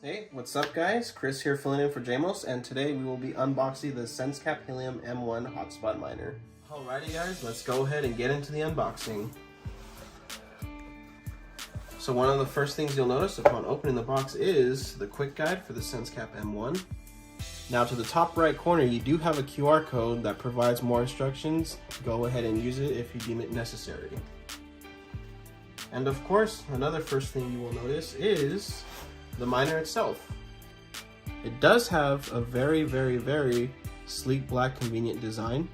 Hey, what's up guys? Chris here filling in for Jamos, and today we will be unboxing the SenseCAP Helium M1 hotspot miner. Alrighty guys, let's go ahead and get into the unboxing. So one of the first things you'll notice upon opening the box is the quick guide for the SenseCAP M1. Now to the top right corner, you do have a QR code that provides more instructions. Go ahead and use it if you deem it necessary. And of course, another first thing you will notice is the miner itself. It does have a very sleek black convenient design,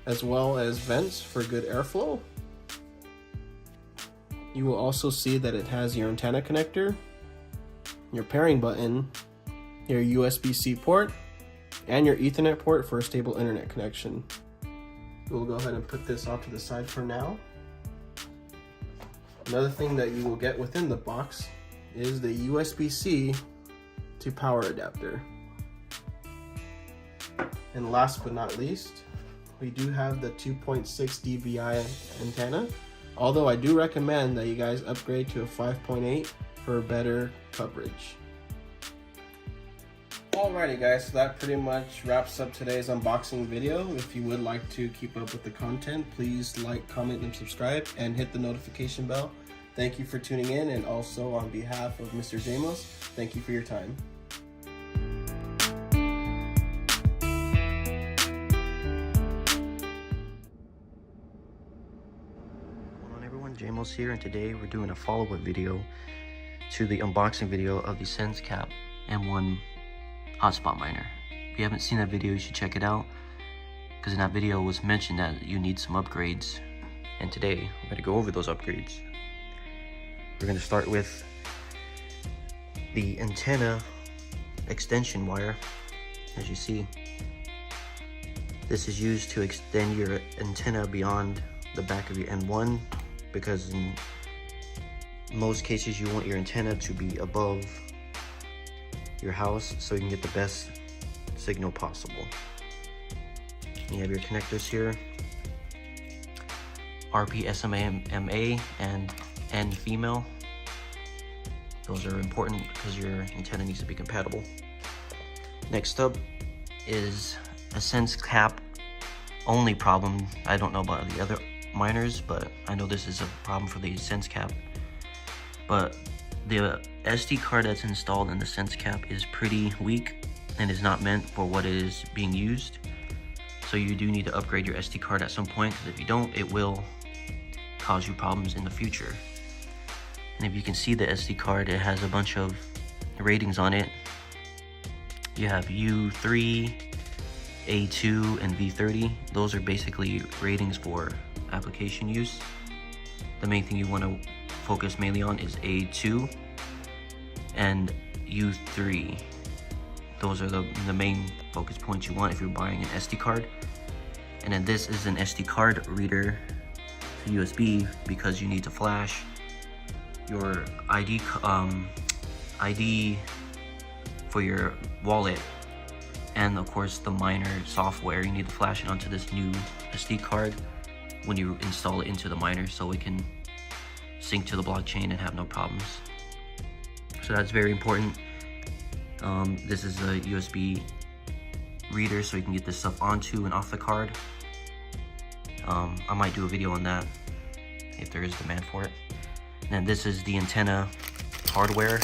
as well as vents for good airflow. You will also see that it has your antenna connector, your pairing button, your USB-C port, and your Ethernet port for a stable internet connection. We'll go ahead and put this off to the side for now. Another thing that you will get within the box is the USB-C to power adapter. And last but not least, we do have the 2.6 dBi antenna, although I do recommend that you guys upgrade to a 5.8 for better coverage. Alrighty guys, so that pretty much wraps up today's unboxing video. If you would like to keep up with the content, please like, comment, and subscribe, and hit the notification bell. Thank you for tuning in, and also on behalf of Mr. Jamos, thank you for your time. What's going on everyone, Jamos here, and today we're doing a follow-up video to the unboxing video of the SenseCAP M1 hotspot miner. If you haven't seen that video, you should check it out, because in that video it was mentioned that you need some upgrades, and today we're going to go over those upgrades. We're going to start with the antenna extension wire. As you see, this is used to extend your antenna beyond the back of your M1, because in most cases you want your antenna to be above your house so you can get the best signal possible. You have your connectors here, RP SMA and N female. Those are important because your antenna needs to be compatible. Next up is a SenseCAP only problem. I don't know about the other miners, but I know this is a problem for the SenseCAP. But the SD card that's installed in the SenseCAP is pretty weak and is not meant for what it is being used. So you do need to upgrade your SD card at some point, because if you don't, it will cause you problems in the future. And if you can see the SD card, it has a bunch of ratings on it. You have U3, A2, and V30. Those are basically ratings for application use. The main thing you want to focus mainly on is A2 and U3. Those are the main focus points you want if you're buying an SD card. And then this is an SD card reader to USB, because you need to flash your ID for your wallet, and of course the miner software. You need to flash it onto this new SD card when you install it into the miner, so it can sync to the blockchain and have no problems. So that's very important. This is a USB reader, so you can get this stuff onto and off the card. I might do a video on that if there is demand for it. And then this is the antenna hardware,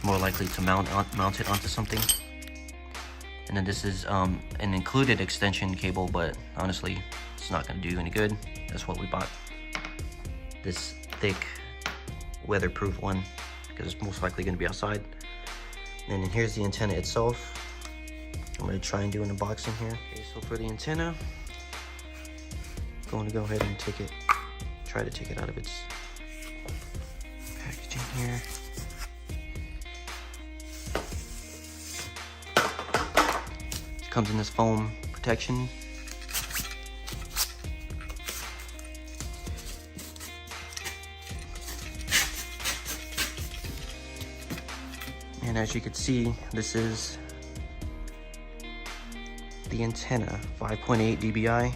more likely to mount it onto something. And then this is an included extension cable, but honestly it's not going to do any good. That's what we bought, this thick weatherproof one, because it's most likely going to be outside. And then here's the antenna itself. I'm going to try and do an unboxing here. Okay, so for the antenna, I'm going to go ahead and try to take it out of its packaging here. It comes in this foam protection. And as you can see, this is the antenna, 5.8 dBi.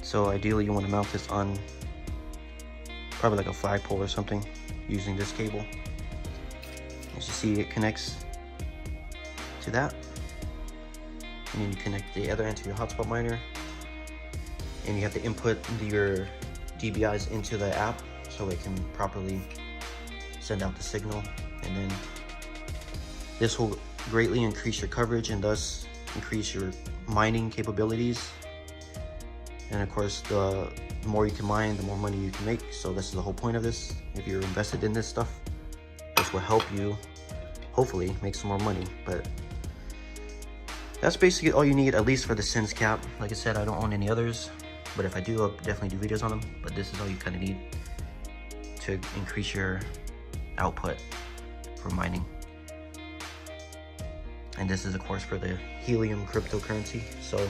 So ideally you want to mount this on probably like a flagpole or something, using this cable. As you see, it connects to that, and then you connect the other end to your hotspot miner, and you have to input your DBIs into the app so it can properly send out the signal, and then this will greatly increase your coverage and thus increase your mining capabilities. And of course, the more you can mine, the more money you can make. So this is the whole point of this. If you're invested in this stuff, this will help you hopefully make some more money. But that's basically all you need, at least for the SenseCAP. Like I said, I don't own any others, but if I do, I'll definitely do videos on them. But this is all you kind of need to increase your output for mining. And this is of course for the Helium cryptocurrency. So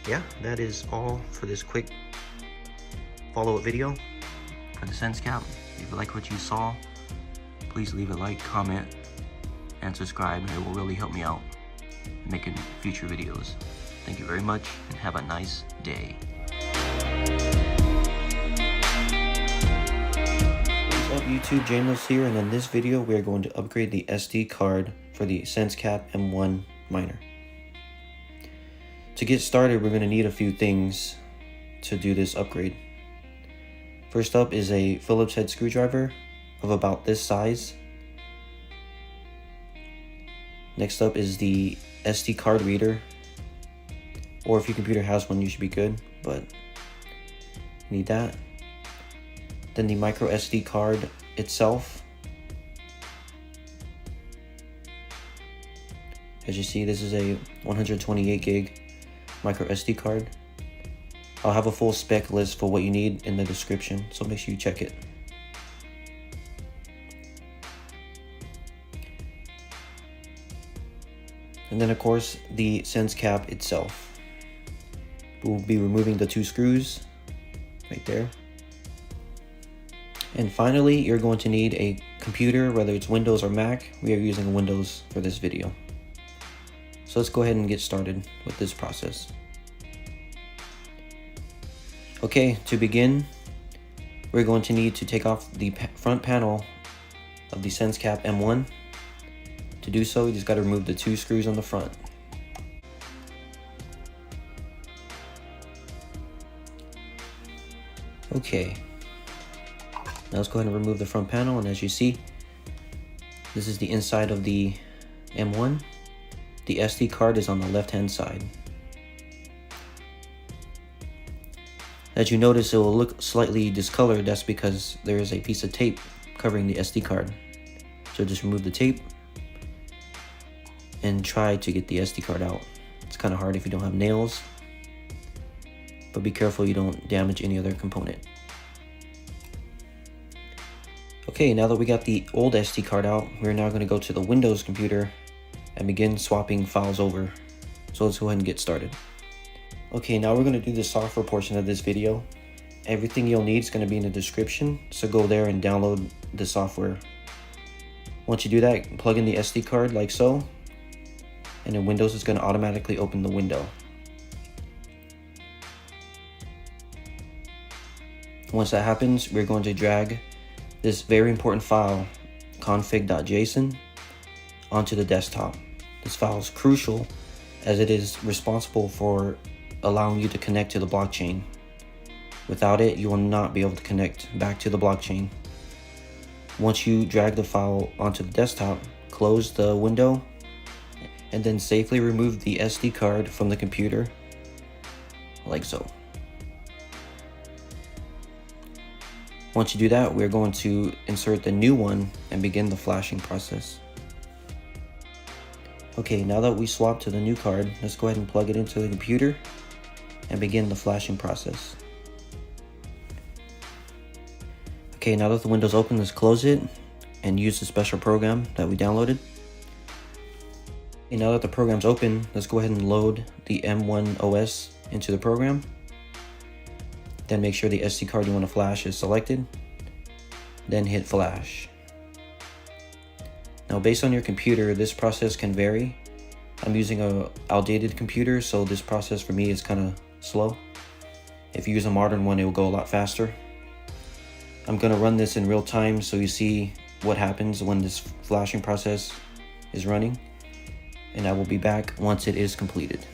yeah, that is all for this quick follow-up video for the SenseCAP. If you like what you saw, please leave a like, comment, and subscribe. It will really help me out in making future videos. Thank you very much and have a nice day. What's up YouTube, James here, and in this video we are going to upgrade the SD card for the SenseCAP M1 miner. To get started, we're going to need a few things to do this upgrade. First up is a Phillips head screwdriver of about this size. Next up is the SD card reader, or if your computer has one, you should be good, but you need that. Then the micro SD card itself. As you see, this is a 128 gig micro SD card. I'll have a full spec list for what you need in the description, so make sure you check it. And then of course the SenseCAP itself. We'll be removing the two screws right there. And finally, you're going to need a computer, whether it's Windows or Mac. We are using Windows for this video. So let's go ahead and get started with this process. Okay, to begin, we're going to need to take off the front panel of the SenseCAP M1. To do so, you just got to remove the two screws on the front. Okay, now let's go ahead and remove the front panel, and as you see, this is the inside of the M1. The SD card is on the left hand side. As you notice, it will look slightly discolored. That's because there is a piece of tape covering the SD card. So just remove the tape and try to get the SD card out. It's kind of hard if you don't have nails, but be careful you don't damage any other component. Okay, now that we got the old SD card out, we're now going to go to the Windows computer and begin swapping files over. So let's go ahead and get started. Okay, now we're going to do the software portion of this video. Everything you'll need is going to be in the description, so go there and download the software. Once you do that, plug in the SD card like so, and then Windows is going to automatically open the window. Once that happens, we're going to drag this very important file, config.json, onto the desktop. This file is crucial as it is responsible for allowing you to connect to the blockchain. Without it, you will not be able to connect back to the blockchain. Once you drag the file onto the desktop, close the window, and then safely remove the SD card from the computer, like so. Once you do that, we're going to insert the new one and begin the flashing process. Okay, now that we swapped to the new card, let's go ahead and plug it into the computer and begin the flashing process. Okay, now that the window's open, let's close it and use the special program that we downloaded. Okay, now that the program's open, let's go ahead and load the M1 OS into the program. Then make sure the SD card you want to flash is selected. Then hit flash. Now based on your computer, this process can vary. I'm using a outdated computer, so this process for me is kind of slow. If you use a modern one, it will go a lot faster. I'm gonna run this in real time so you see what happens when this flashing process is running, and I will be back once it is completed.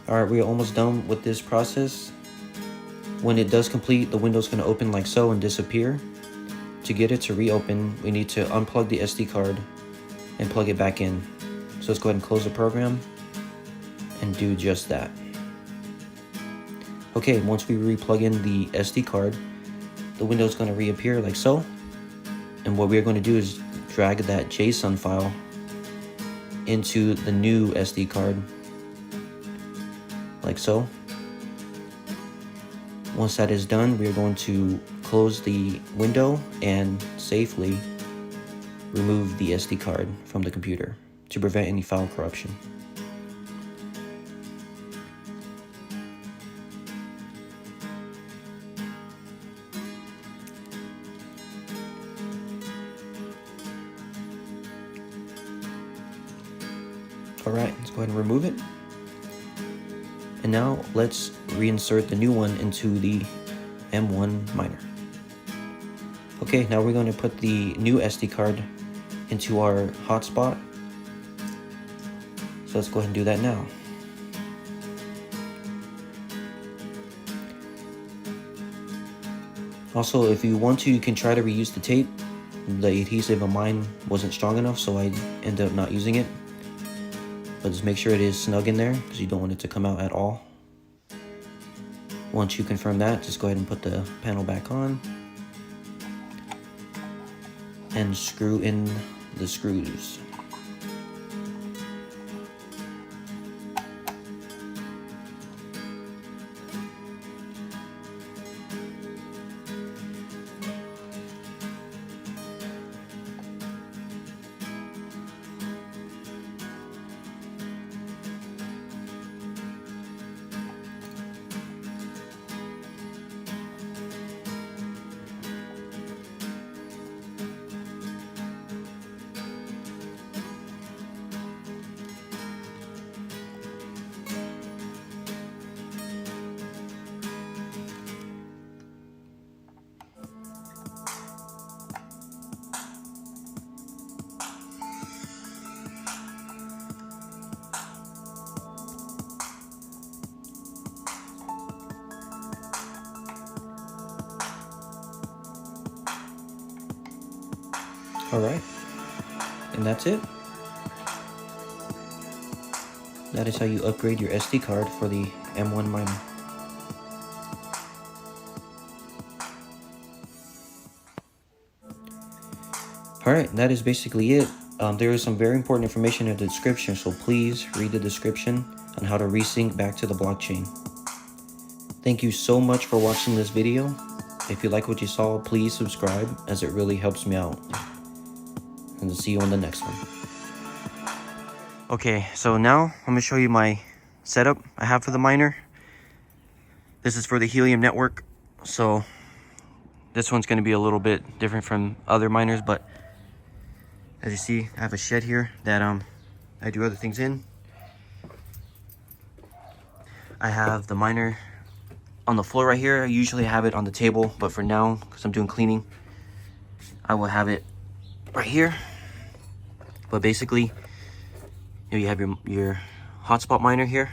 Alright, we're almost done with this process. When it does complete, the window's going to open like so and disappear. To get it to reopen, we need to unplug the SD card and plug it back in. So let's go ahead and close the program and do just that. Okay, once we re-plug in the SD card, the window is going to reappear like so. And what we're going to do is drag that JSON file into the new SD card, like so. Once that is done, we are going to close the window and safely remove the SD card from the computer to prevent any file corruption. Alright, let's go ahead and remove it. And now let's reinsert the new one into the M1 miner. Okay, now we're going to put the new SD card into our hotspot. So let's go ahead and do that now. Also, if you want to, you can try to reuse the tape. The adhesive on mine wasn't strong enough, so I ended up not using it. But just make sure it is snug in there because you don't want it to come out at all. Once you confirm that, just go ahead and put the panel back on and screw in the screws. Alright, and that's it. that is how you upgrade your SD card for the M1 miner. Alright, that is basically it. There is some very important information in the description, so please read the description on how to resync back to the blockchain. Thank you so much for watching this video. If you like what you saw, please subscribe, as it really helps me out. And I'll see you on the next one. Okay, so now I'm going to show you my setup I have for the miner. This is for the Helium network, so this one's going to be a little bit different from other miners, but as you see, I have a shed here that I do other things in. I have the miner on the floor right here. I usually have it on the table, but for now, because I'm doing cleaning, I will have it right here. But basically, you have your hotspot miner here.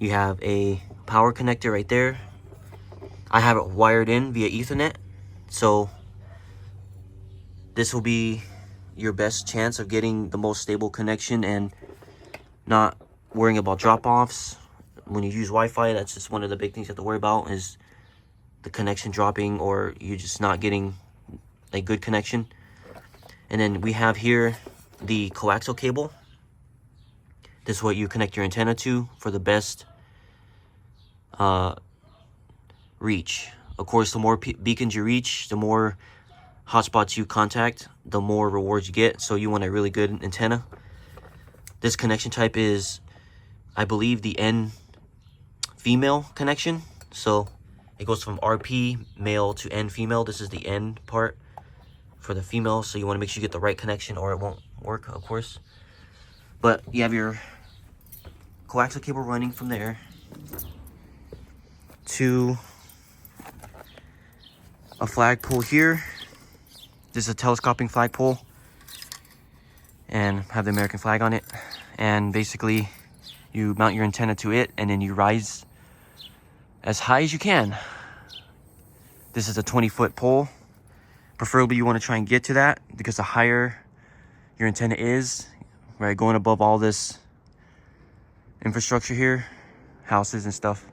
You have a power connector right there. I have it wired in via Ethernet, so this will be your best chance of getting the most stable connection and not worrying about drop-offs. When you use Wi-Fi, that's just one of the big things you have to worry about, is the connection dropping or you just not getting a good connection. And then we have here the coaxial cable. This is what you connect your antenna to for the best reach. Of course, the more beacons you reach, the more hotspots you contact, the more rewards you get. So you want a really good antenna. This connection type is, I believe, the N female connection. So it goes from RP male to N female. This is the N part for the female, so you want to make sure you get the right connection or it won't work, of course. But you have your coaxial cable running from there to a flagpole here. This is a telescoping flagpole and have the American flag on it. And basically you mount your antenna to it and then you rise as high as you can. This is a 20-foot pole. Preferably you want to try and get to that, because the higher your antenna is, right, going above all this infrastructure here, houses and stuff,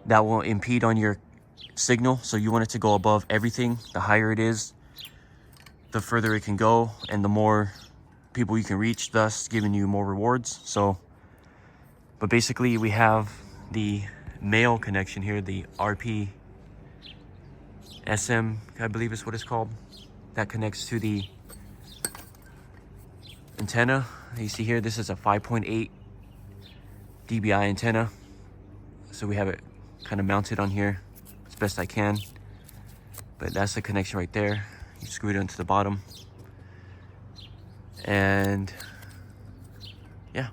that will impede on your signal. So you want it to go above everything. The higher it is, the further it can go and the more people you can reach, thus giving you more rewards. So, but basically we have the male connection here, the RP SM, I believe is what it's called, that connects to the antenna. You see here, this is a 5.8 dBi antenna. So we have it kind of mounted on here as best I can. But that's the connection right there. You screw it onto the bottom. And yeah,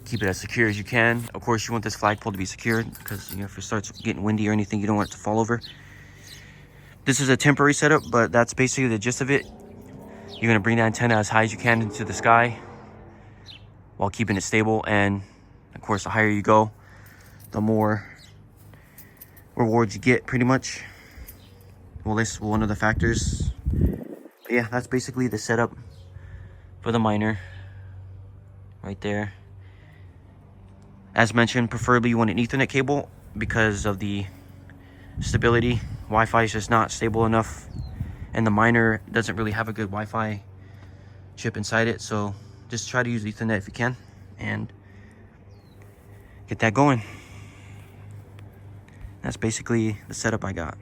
keep it as secure as you can. Of course, you want this flagpole to be secured, because, you know, if it starts getting windy or anything, you don't want it to fall over. This is a temporary setup, but that's basically the gist of it. You're going to bring the antenna as high as you can into the sky while keeping it stable. And of course, the higher you go, the more rewards you get, pretty much. Well, this is one of the factors. But yeah, that's basically the setup for the miner right there. As mentioned, preferably you want an Ethernet cable because of the stability. Wi-Fi is just not stable enough, and the miner doesn't really have a good Wi-Fi chip inside it. So just try to use Ethernet if you can and get that going. That's basically the setup I got.